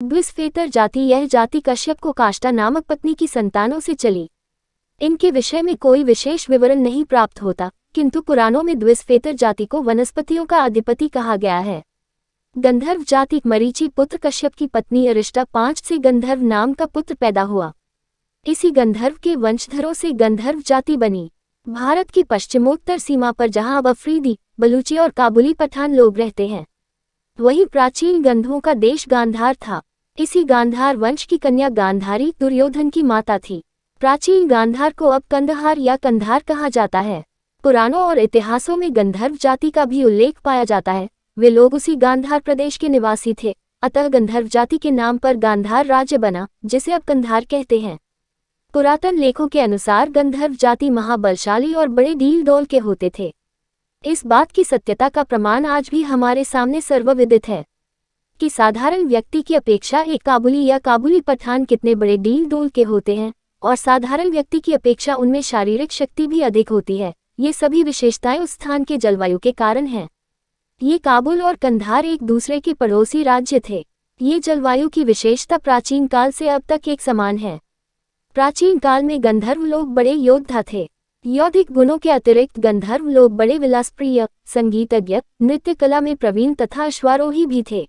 द्विस्फेतर जाति। यह जाति कश्यप को काष्ठा नामक पत्नी की संतानों से चली। इनके विषय में कोई विशेष विवरण नहीं प्राप्त होता, किंतु पुराणों में द्विस्फेतर जाति को वनस्पतियों का अधिपति कहा गया है। गंधर्व जाति। मरीचि पुत्र कश्यप की पत्नी अरिष्टा 5 से गंधर्व नाम का पुत्र पैदा हुआ। इसी गंधर्व के वंशधरों से गंधर्व जाति बनी। भारत की पश्चिमोत्तर सीमा पर जहां अब अफरीदी, बलूची और काबुली पठान लोग रहते हैं, वही प्राचीन गंधों का देश गांधार था। इसी गांधार वंश की कन्या गांधारी दुर्योधन की माता थी। प्राचीन गांधार को अब कंदहार या कंधार कहा जाता है। पुराणों और इतिहासों में गंधर्व जाति का भी उल्लेख पाया जाता है। वे लोग उसी गांधार प्रदेश के निवासी थे, अतः गंधर्व जाति के नाम पर गांधार राज्य बना, जिसे अब कंधार कहते हैं। पुरातन लेखों के अनुसार गंधर्व जाति महाबलशाली और बड़े डील डोल के होते थे। इस बात की सत्यता का प्रमाण आज भी हमारे सामने सर्वविदित है कि साधारण व्यक्ति की अपेक्षा एक काबुली या काबुली पठान कितने बड़े डील डोल के होते हैं, और साधारण व्यक्ति की अपेक्षा उनमें शारीरिक शक्ति भी अधिक होती है। ये सभी विशेषताएं उस स्थान के जलवायु के कारण हैं। ये काबुल और कंधार एक दूसरे के पड़ोसी राज्य थे। ये जलवायु की विशेषता प्राचीन काल से अब तक एक समान है। प्राचीन काल में गंधर्व लोग बड़े योद्धा थे। यौधिक गुणों के अतिरिक्त गंधर्व लोग बड़े विलासप्रिय, संगीतज्ञ, नृत्य कला में प्रवीण तथा अश्वारोही भी थे।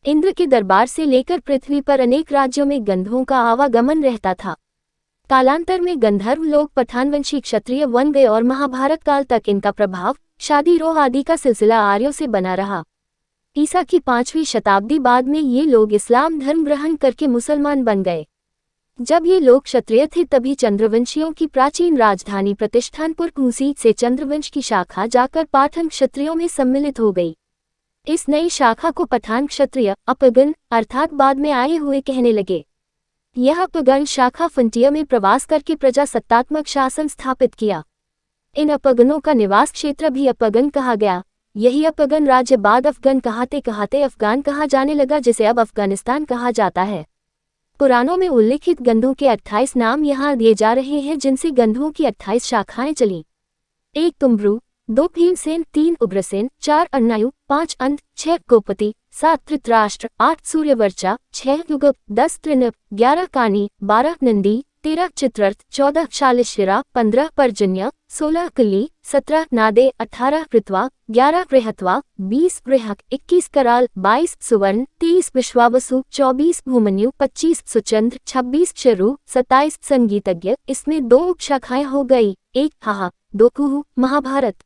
इंद्र के दरबार से लेकर पृथ्वी पर अनेक राज्यों में गंधर्वों का आवागमन रहता था। कालांतर में गंधर्व लोग पठानवंशी क्षत्रिय बन गए और महाभारत काल तक इनका प्रभाव शादी रोह आदि का सिलसिला आर्यों से बना रहा। ईसा की 5वीं शताब्दी बाद में ये लोग इस्लाम धर्म ग्रहण करके मुसलमान बन गए। जब ये लोग क्षत्रिय थे तभी चंद्रवंशियों की प्राचीन राजधानी प्रतिष्ठानपुर कुंसी से चंद्रवंश की शाखा जाकर पाठन क्षत्रियों में सम्मिलित हो गई। इस नई शाखा को पठान क्षत्रिय अपगण अर्थात बाद में आए हुए कहने लगे। यह अपगण शाखा फ्रंटियर में प्रवास करके प्रजासत्तात्मक शासन स्थापित किया। इन अपगणों का निवास क्षेत्र भी अपगण कहा गया। यही अपगण राज्य बाद अफगान कहते कहते अफगान कहा जाने लगा, जिसे अब अफगानिस्तान कहा जाता है। पुराणों में उल्लिखित गंधों के 28 नाम यहाँ दिए जा रहे हैं, जिनसे गंधों की 28 शाखाएं चली। 1 तुम्ब्रू, 2 भीमसेन, 3 उग्रसेन, 4 अन्नायु, 5 अंत, 6 गोपति, 7 धृतराष्ट्र, 8 सूर्यवर्चा, 6 युगप, 10 त्रिनप, 11 कानी, 12 नंदी, 13 चित्रर्थ, 14 शालिशिरा, 15 पर्जन्य, 16 कली, 17 नादे, 18 पृथ्वा, 11 बृहत्वा, 20 बृहक, 21 कराल, 22 सुवर्ण, 23 विश्वावसु, 24 भूमन्यु, 25 सुचंद्र, 26 शरु, 27 संगीतज्ञ। इसमें 2 उपशाखाएं हो गई, 1 हाहा, 2 कुहू। महाभारत।